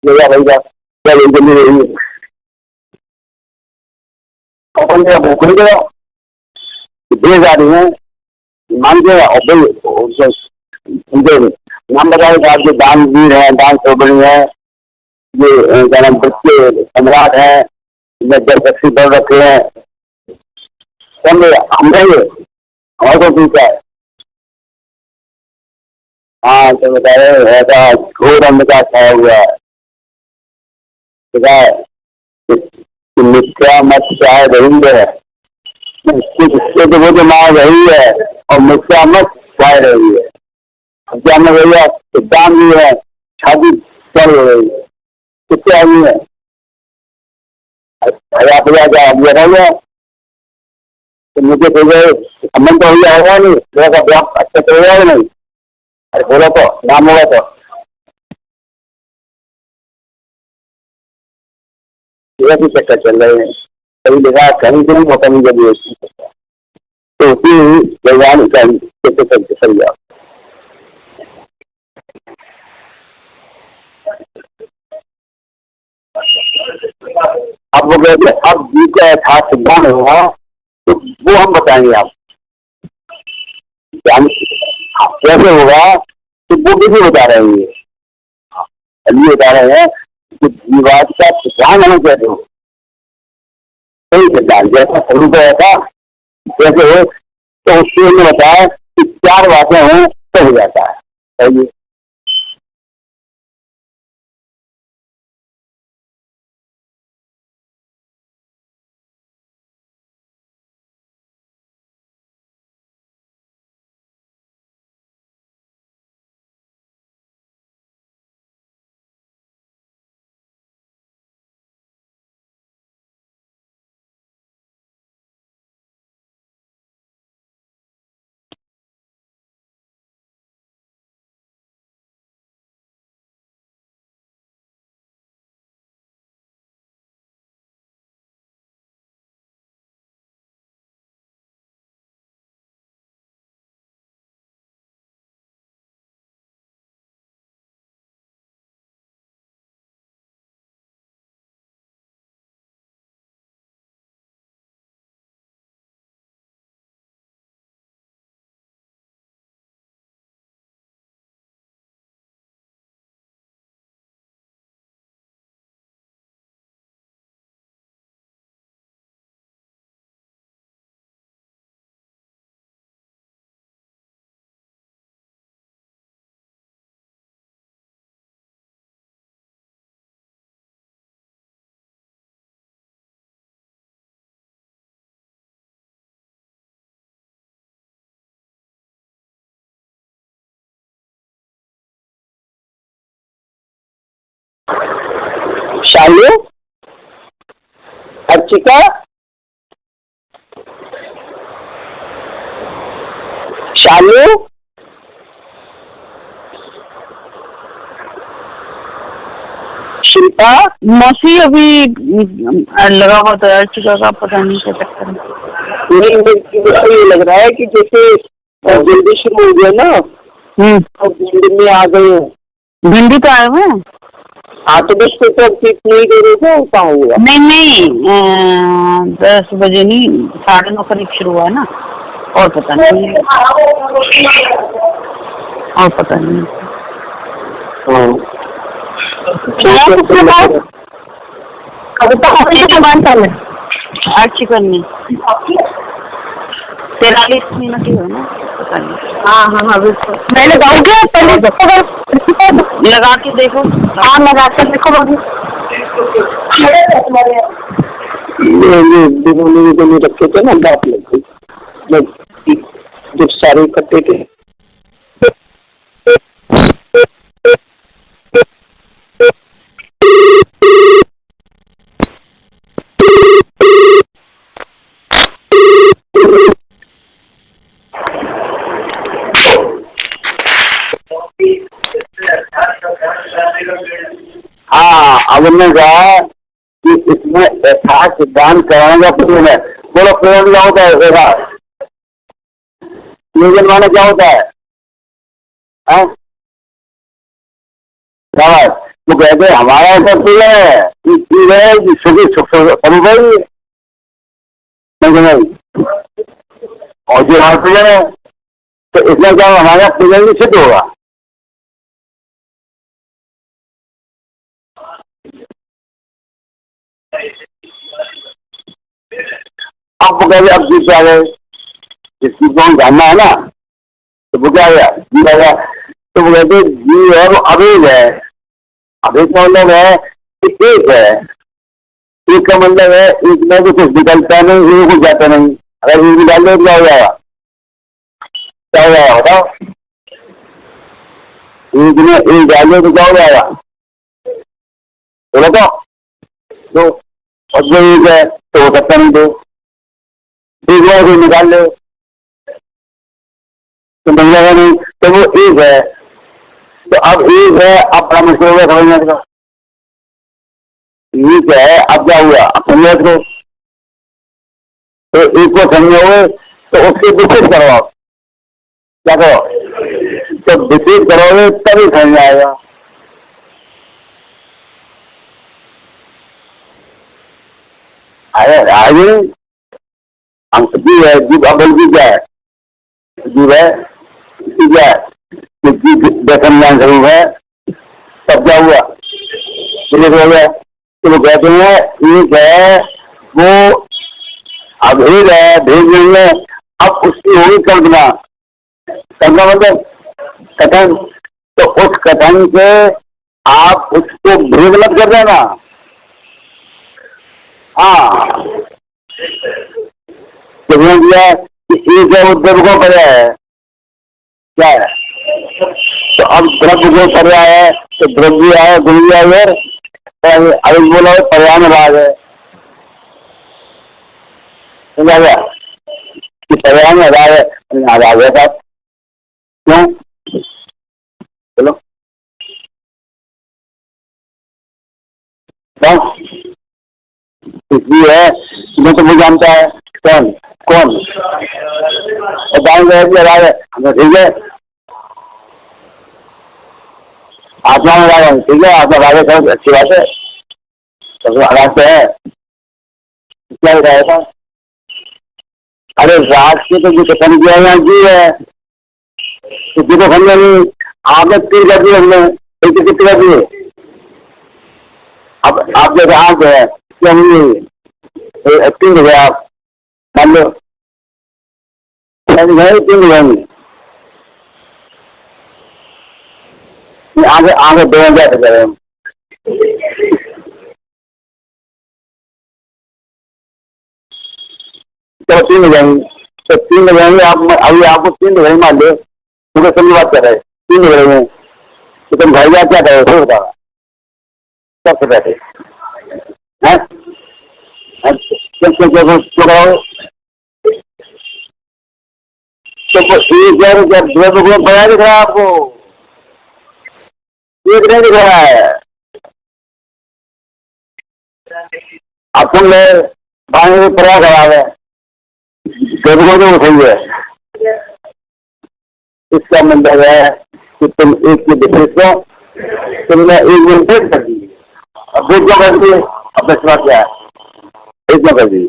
भाई क्या जल्दी रही अपन भूख नहीं देगा भेज आ रही है मान के उनके नाम बताए आपके दान वीर है दान सोबनी है ये क्या नाम बच्चे सम्राट है जलशक्ति बढ़ रखे हैं समझे हम रहेंगे हमारे को पूछा है। हाँ तो बता रहे ऐसा घोर अंधकार छाया हुआ है मिथ्या मत चाहे रही है कुछ तो वो जो मार रही है और मिथ्या मत चाहे रही है क्या में भैया एग्जाम भी है शादी चल रही है कितने आदमी है 1000 दिया था ये, तो मुझे तो ये संबंध तो हुआ होगा नहीं, थोड़ा सा ब्लॉक अच्छा चलेगा कि नहीं? अरे बोलो तो, नाम होगा तो ये भी चक्कर चल रहे हैं, कभी देखा कहीं से नहीं होता नहीं जब, तो उसी जगह चल जाओ। अब वो कहते अब जी का यथार्थ सिद्धांत होगा तो वो हम बताएंगे आप कैसे होगा, तो वो भी बता रहे हैं, अभी बता रहे हैं कि जीवाद का सिद्धांत हमें कैसे हो, सही सिद्धांत जैसा स्वरूप ऐसा कैसे हो, तो उसके लिए बताया कि 4 बातें हों तो हो जाता है। सही, शालू, अर्चिका, शालू, शिल्पा, मौसी अभी लगा हुआ था अर्चिका का, पता नहीं क्या चक्कर है। नहीं ये लग रहा है कि जैसे जल्दी शुरू हो गया ना, तो भिंडी में आ गए, भिंडी तो आए हुए हैं। हाँ तो बस तो नहीं दे रहे थे, कहाँ हुआ? नहीं 10 बजे नहीं, 9:30 करीब शुरू हुआ है ना, और पता नहीं, और पता नहीं। अर्चिका ने 43 मिनट ही हुआ ना, पता नहीं। हाँ बिल्कुल, मैं लगाऊंगी, लगा के देखो। हाँ लगा कर देखो बाबू, रखे थे ना बात लग गई जब सारे इकट्ठे थे। हाँ अब उन्होंने कहा कि इसमें यथार्थ सिद्धांत कराएंगे पूर्ण में, बोलो पूर्ण क्या होता है? नियोजन माने क्या होता है? वो कहते हमारा ऐसा पूर्ण है कि स्वरूप नहीं, और जो हमारा पूजन है तो इसमें क्या हमारा पूजन भी सिद्ध होगा। अब वो कहते अब जीत आ गए, जिस चीज को हम जानना है ना, तो वो क्या गया जी आ गया, तो वो कहते जी है वो अवेद है। अवेद का मतलब है कि एक है, एक का मतलब है एक में तो कुछ निकलता नहीं, एक कुछ जाता नहीं। अगर एक निकाल दे तो क्या हो जाएगा? क्या हो जाएगा बताओ? एक में एक डाल दे तो क्या हो जाएगा? बोलो तो और जो एक है तो हो सकता नहीं, तो एक बार को निकाल लो तो मिल जाएगा नहीं, तो वो एक है। तो अब एक है, अब बड़ा मुश्किल हो गया समझने का। एक है, अब क्या हुआ, अब समझो इसको। तो एक को समझोगे तो उसके विशेष करो, आप क्या करो, तो विशेष करोगे तभी समझ आएगा। आगे हम जीव है, जीव अबल की क्या है, जीव है, क्या है, दर्शन ज्ञान स्वरूप है। तब क्या हुआ, हो गया। तो वो कहते हैं एक है वो अभेद है, भेद नहीं है। अब उसकी होगी कल्पना, कल्पना मतलब कथन। तो उस कथन से आप उसको भेद मत कर देना। हाँ, दिया कि एक है वो द्रव्य को पर्याय है, क्या है। तो अब द्रव्य को पर्याय है तो द्रव्य है, गुण भी है, अभी बोला पर्याय में भाग है, समझा गया कि पर्याय में भाग है। आ गया साहब, क्यों, चलो इसलिए है, मैं तो मुझे जानता है कौन कौन बताएंगे, हमें ठीक है, आत्मा में भाग, ठीक है, आत्मा भागे सब अच्छी बात है, सब आराम से है, क्या बताया था। अरे रात के तो जो कथन किया यहाँ जी है, किसी को समझे नहीं, आपने तीन कर दिए, हमने एक कितने कर दिए। अब आप जैसे आंख है क्या तीन हो गए, आप मान लो तीन हो गए, आगे आगे दो कैसे करें हम, चलो तीन हो जाएंगे, तो तीन हो जाएंगे। आप अभी आपको तीन हो गए मान लो, मुझे समझ बात कर रहे तीन हो गए, तो तुम घर जा क्या करो फिर बताना सबसे पहले है, क्यों कराओ। तो एक है जब द्रव्य को बया दिख रहा है आपको, एक नहीं दिख रहा है। आप सुन ले, पानी में पर्याय खराब है, द्रव्य को तो सही है। इसका मतलब है कि तुम एक के विशेष को तुमने एक दिन भेद कर दी, अब भेद क्यों कर दिए, अब विश्वास क्या है, भेद क्यों कर दी,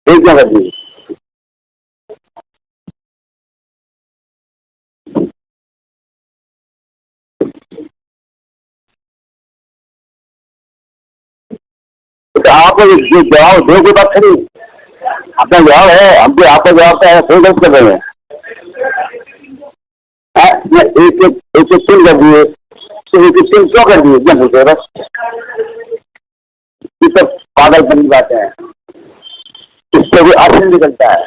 भेद क्यों कर दी। तो आप जो जवाब दो कोई बात खड़ी, अपना जवाब है, हम भी आपका जवाब का है, सही गलत कर रहे हैं। एक एक तीन कर दिए, तो एक तीन क्यों कर दिए, क्या पूछे बस, ये सब पागलपन की बातें हैं। इससे भी अर्थ निकलता है,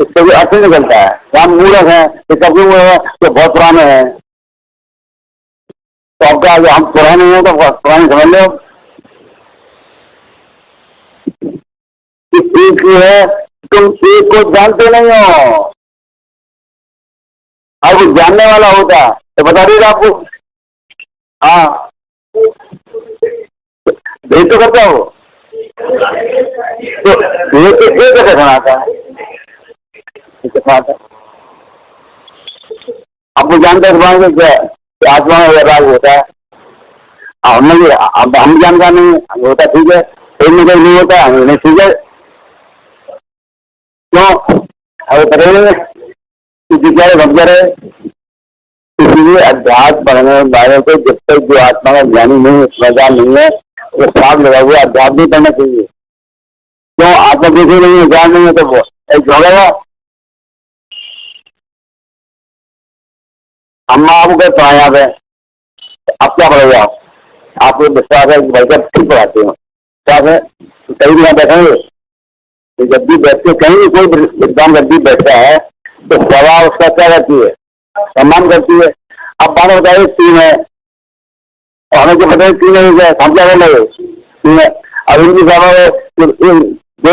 इससे भी अर्थ निकलता है। हम मूर्ख हैं, ये सब क्यों है, तो बहुत पुराने हैं, तो आपका जो हम पुराने हैं तो पुराने समझ लो। एक है, तुम एक को जानते नहीं हो, अब जानने वाला होता तो बता देगा आपको। हाँ, भेद तो करता हो, तो भेद तो एक कैसे सुनाता है, आपको जानता है क्या आत्मा में राग होता है, अब हम जानता नहीं होता, ठीक है, कोई में कोई नहीं होता, हमें नहीं, ठीक है, क्यों अरे करेंगे बेचारे भग जा रहे। इसलिए अध्यात्म पढ़ने वाले को जब तक जो आत्मा का ज्ञानी नहीं, समझदार नहीं है, वो साफ लगा हुआ अध्यात्म नहीं करना चाहिए। क्यों, आत्मा किसी नहीं है, ज्ञान नहीं है, तो वो एक होगा। हम आपको कहते हैं यहाँ पे, अब क्या पढ़ोगे आपको विश्वास है कि भाई साहब ठीक पढ़ाते हो, क्या है कई दिन बैठेंगे तो जब भी बैठते कहीं भी कोई विद्वान जब भी बैठता है तो सभा उसका क्या करती है, सम्मान करती है। अब बात बताइए तीन है और हमें जो पता है तीन है, हम क्या करना है तीन है। अब इनकी सभा दो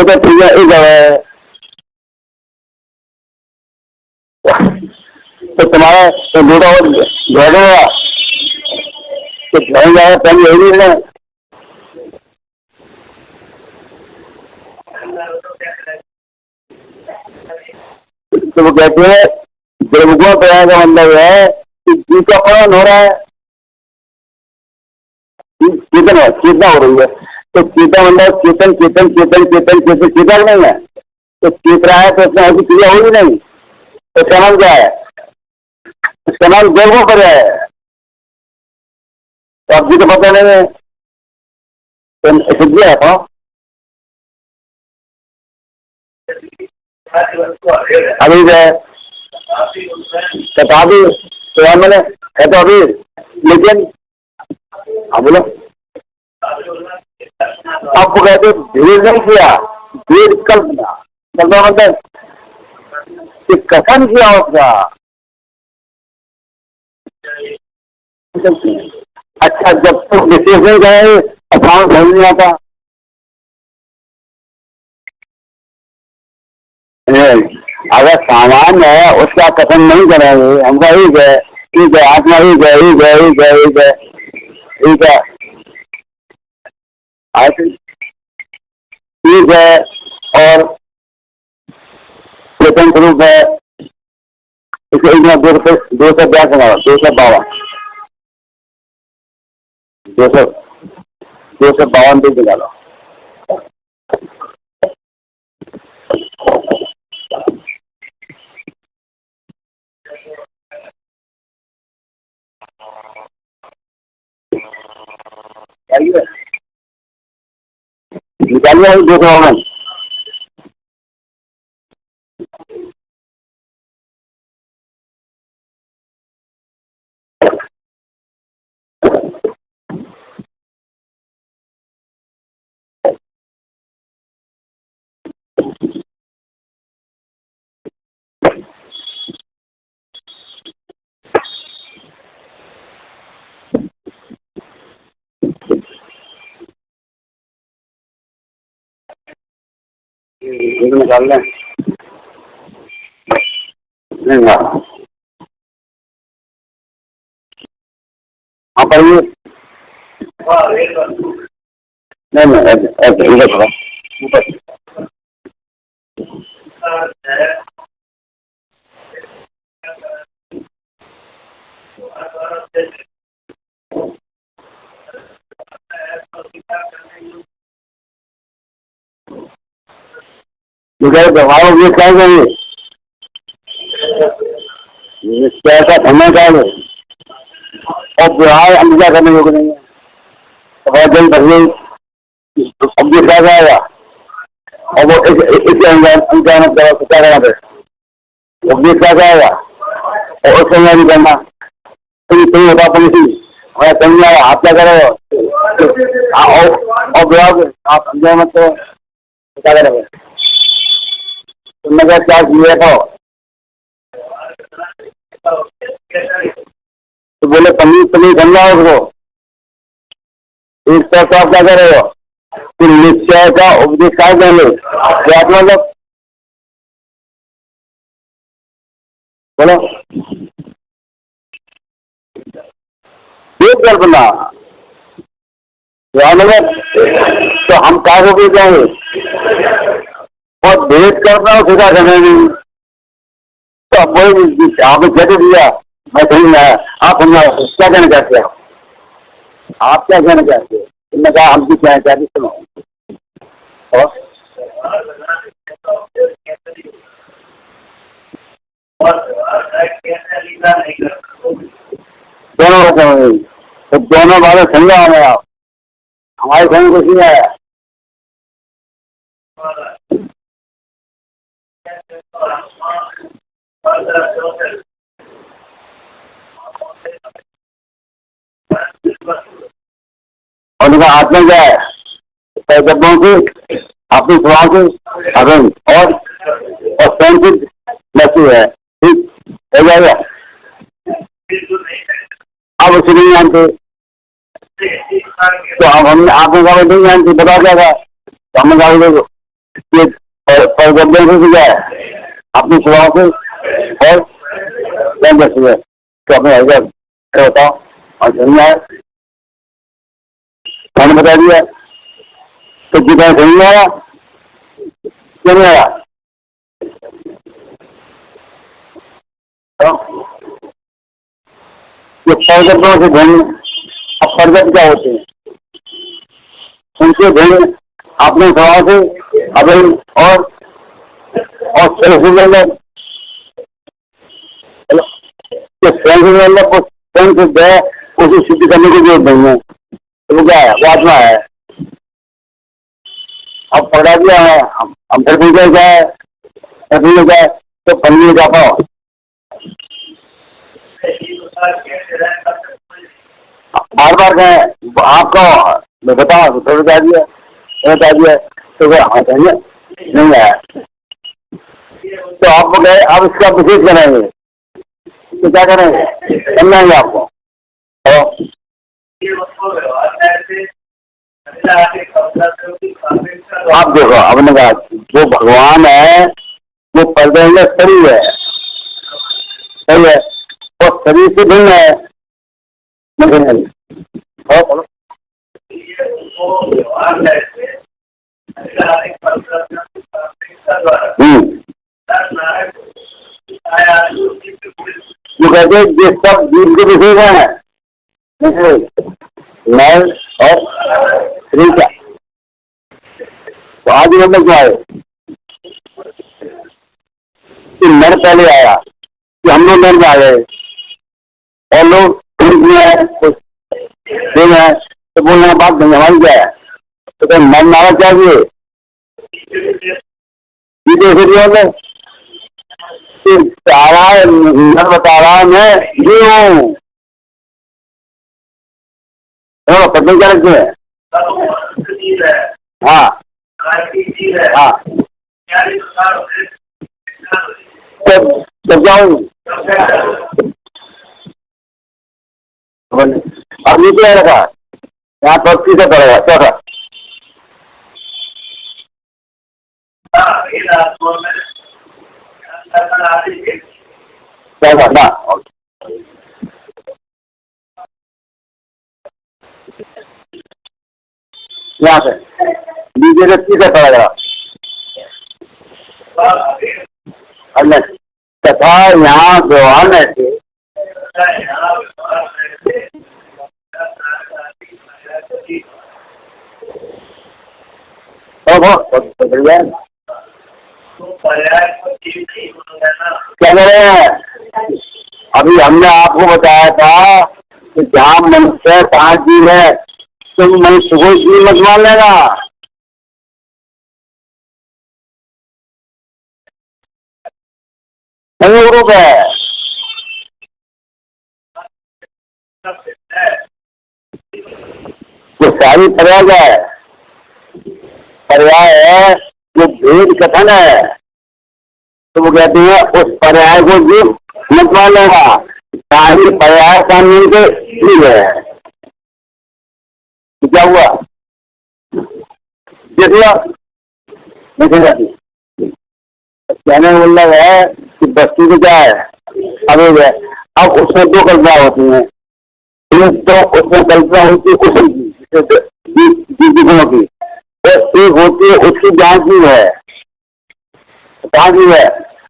तो तीन है, एक जगह है तो तुम्हारा तो दूसरा और जोड़ेगा तो जोड़ जाएगा पहले यही नहीं है। तो वो कहते हैं द्रवगुण प्रयाग का मतलब है कि जी का पवन हो रहा है, चेतना हो रही है। तो चेता मतलब चेतन चेतन चेतन चेतन चेतन चेता नहीं है तो चेत रहा है तो उसमें ऐसी क्रिया होगी नहीं। तो समान क्या है, समान द्रवगुण पर्याय है। तो अब जी तो पता नहीं है तो सिद्ध है तो अभी है तथा भी तो मैंने है तो अभी लेकिन हाँ बोलो। आपको कहते भेद नहीं किया, भेद कल्पना कल्पना मतलब कि कथन किया उसका। अच्छा जब तक विशेष नहीं गए असाम समझ नहीं आता। अगर सामान्य है उसका कथन नहीं करेंगे हमका एक है, ठीक है आत्मा एक है, एक है, एक है, एक है, ठीक है ठीक है और चेतन स्वरूप है। इसे एक में 200 ब्यास बनाओ 252 पेज निकालो। निकालिए 252। निकाल लें नहीं हाँ पढ़िए नहीं इधर थोड़ा ऊपर व्यवहार ये क्या चाहिए कैसा समय का है और व्यवहार अंजा करने योग्य नहीं है। जन भरिए अब ये क्या जाएगा और वो इसे अंजान क्या करना है वो भी क्या जाएगा और उससे नहीं करना सही होता पॉलिसी हमें समझ आया आप क्या करेगा और व्यवहार आप अंजान मत तो क्या करेंगे तुमने क्या चार्ज लिया था तो बोले पनीर समझा उसको एक तरफ आप क्या करेगा कि निश्चय का उपदेश काय देंगे क्या मतलब बोलो एक कल्पना तो हम क्या हो जाएंगे और भेद करना सीधा करना नहीं। तो अब वही आपने कहते दिया मैं समझ आया आप समझा क्या कहना चाहते हैं आप क्या कहना चाहते हैं तुमने कहा हम भी कहना चाहते सुनो और दोनों तो दोनों बातें समझा हमें आप हमारे समझ कुछ नहीं आया। और उनका आत्मा क्या है डब्बों की अपने स्वभाव से अभिन्न और संसिद्ध वस्तु है, ठीक हो जाएगा। अब उसे नहीं जानते तो अब हमने आपने कहा नहीं जानते, बता क्या था, तो हमने कहा देखो ये परगब्बन से क्या है, अपने स्वभाव से और वस्तु है, तो अपने बताओ और समझ आया, मैंने बता दिया तो कितना सही आया क्यों नहीं आया। ये परगब्बों से भिन्न, अब परगत क्या होते हैं, उनसे भिन्न अपने स्वभाव से अभिन्न और स्वयं को स्वयं सिद्ध है, उसे सिद्ध करने की जरूरत नहीं है, तो वो क्या है, वो आत्मा है। अब पढ़ा दिया है, हम फिर भी क्या है, क्या है तो फल में जा पाओ। बार बार कहें आपको मैं बताओ तो बता दिया तो हाँ चाहिए नहीं आया, तो आप गए अब इसका विशेष करेंगे तो क्या करेंगे, करना है आपको। आप देखो आपने कहा जो भगवान है वो पर्दे में शरीर है, सही है, और शरीर से भिन्न है, वो कहते हैं ये सब जीव के विषय है, नर और स्त्री का। तो आज मतलब क्या है कि नर पहले आया कि हम लोग नर में आ गए और लोग है तो बोलने बात नहीं हमारी क्या है, तो नर नारा चाहिए सारा नर बता रहा मैं ये हूँ, पत्नी क्या रखते हैं, हाँ हाँ तब जाऊँ अब नीचे आ रखा यहाँ पर सीधा पड़ेगा चौथा ना यहाँ से नीचे से सीधा पड़ेगा तथा यहाँ व्यवहार ऐसे बढ़िया क्या कह रहे हैं, अभी हमने आपको बताया था कि जहाँ मनुष्य है कहाँ जीव है, तुम मनुष्य को जीव मत मान लेना, नहीं रूप है, जो सारी पर्याय है, पर्याय है जो भेद कथन है, तो वो कहते हैं उस पर्याय को जीव मत मान लेगा, सारी पर्याय का मिलकर जीव है। तो क्या हुआ देख लो कहने का मतलब है कि वस्तु को क्या है अवैध है। अब उसमें दो कल्पना होती हैं, एक तो उसमें कल्पना होती है कुछ गुणों की, एक होती है उसकी जांच भी है, जांच भी है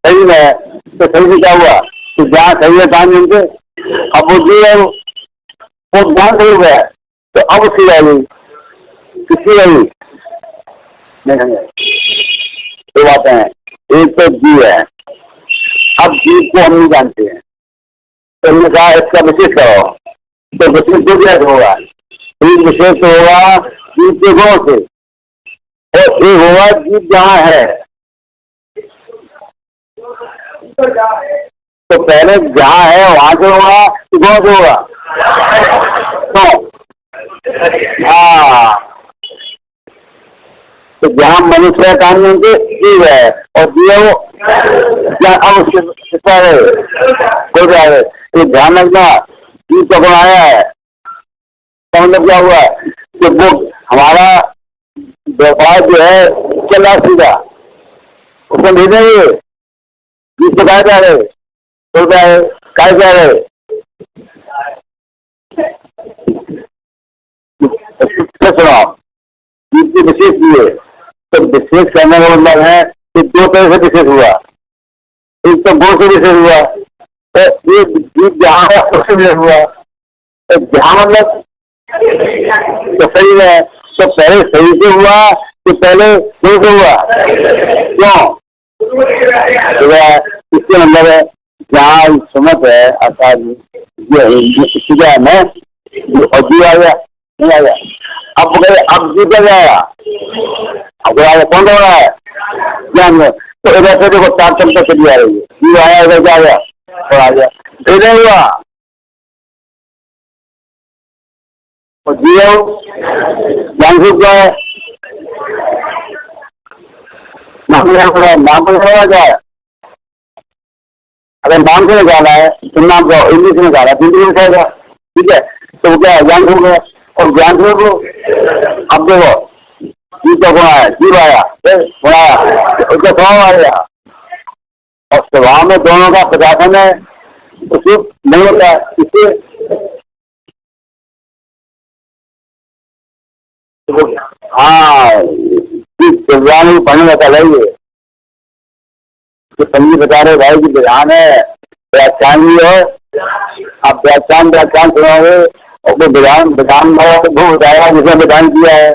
सही है, तो सही से क्या हुआ तो जहाँ सही है जान मिलते, अब वो जी है वो जान सही हुआ है, तो अब उसकी रहेगी किसकी रहेगी नहीं, दो बातें हैं, एक तो जीव है, अब जीव को हम नहीं जानते हैं, तो हमने कहा इसका विशेष करो, तो विशेष तो क्या होगा, एक विशेष तो होगा जीव के गुणों से, और एक होगा जीव जहाँ है, तो पहले जहाँ है वहां से होगा तो गुणों से होगा, तो हाँ तो जहाँ मनुष्य का काम नहीं थे जीव है, और जीव क्या अब शिक्षा है कोई रहा है। तो ध्यान रखना, जीव कब आया है, तो मतलब क्या हुआ कि वो हमारा व्यापार जो है चल रहा सीधा, उसको नहीं देंगे जीव तो काय जा रहे, तो क्या है काय जा रहे। सुनाओ जीव की विशेष हुए, तो विशेष करने का मतलब है कि दो तरह से विशेष हुआ। एक तो गुण से विशेष हुआ, तो ये जीव जहाँ है उससे विशेष हुआ। तो जहाँ मतलब तो सही है, तो पहले सही से हुआ कि पहले गुण से हुआ, क्यों? इसके मतलब है जहाँ सुमत है अर्थात ये में और जीव आ गया, नहीं आ गया। अब जीव क्या जाएगा, अब कौन हो रहा है ज्ञान में, तो इधर से देखो चार चमचा चली आ रही है, जीव आया इधर क्या गया और आ गया, फिर नहीं हुआ। और जीव ज्ञान रूप क्या है, नाम को क्या है, अगर नाम से निकाला है तो नाम को इंग्लिश में निकाला तो इंग्लिश में खाएगा, ठीक है। तो वो क्या है ज्ञान रूप है, और ज्ञान रूप अब देखो जीव का गुण आया, जीव आया बनाया, उसका स्वभाव आ गया, और स्वभाव में दोनों का प्रकाशन है, उससे नहीं होता है। इससे हाँ विज्ञान पढ़ने का चाहिए, तो संगीत बता रहे भाई की विधान है, व्याख्यान भी है। आप व्याख्यान सुनाओगे और वो विधान वो बताया जिसने विधान किया है।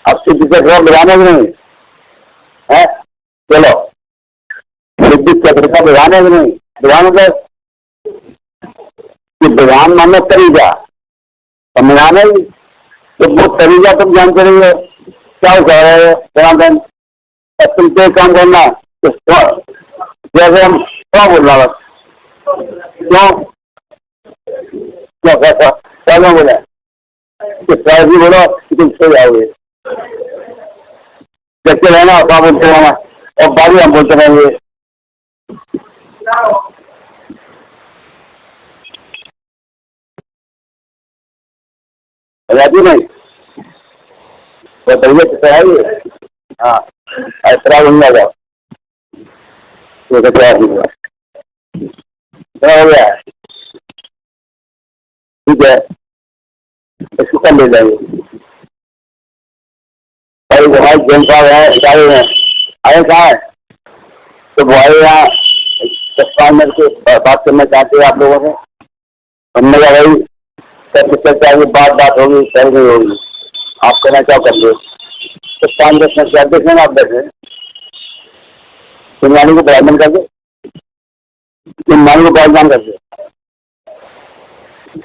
अब सिद्धि चक्र विधान है कि नहीं है, चलो सिद्धि चक्र का विधान है कि नहीं, विधान मतलब विधान मानना तरीका, संविधान है। तो वो तरीका तुम जान करेंगे क्या कह रहे हैं जनार्दन, तुम पे काम करना तो जैसे हम क्या बोल रहा बस क्यों क्या कैसा क्या बोला कि बोलो कि तुम सो जाओगे, देखते रहना और क्या बोलते रहना, और बाकी हम बोलते रहेंगे। नहीं तो बढ़िया से आइए, हाँ ऐसा बन जाएगा तो हो गया, ठीक है इसको कल ले जाएंगे। और हमारे जैन साहब है इटाली में आए कहाँ है, तो वो आए यहाँ 10-5 मिनट के बात करना चाहते हैं आप लोगों से। हमने कहा भाई चर्चा आगे बात होगी सर नहीं होगी, आप कहना क्या कर दो, तो 5-10 मिनट क्या देख लेना आप बैठे चिन्मानी को बराजमान कर दो, चिन्मानी को बराजमान कर दो।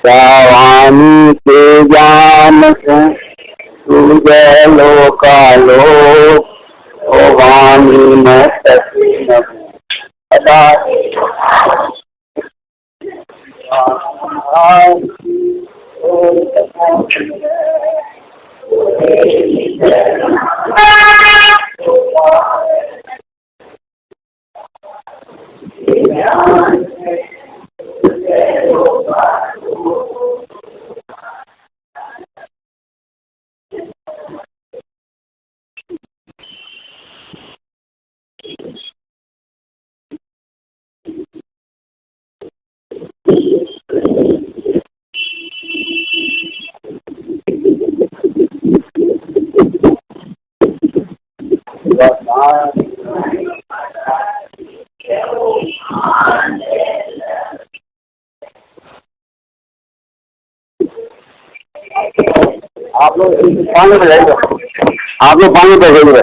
वाणी के ज्ञान से लोकालोक ओ वाणी में आप लोग पानी में जाएंगे, आप लोग पानी पे जाएंगे।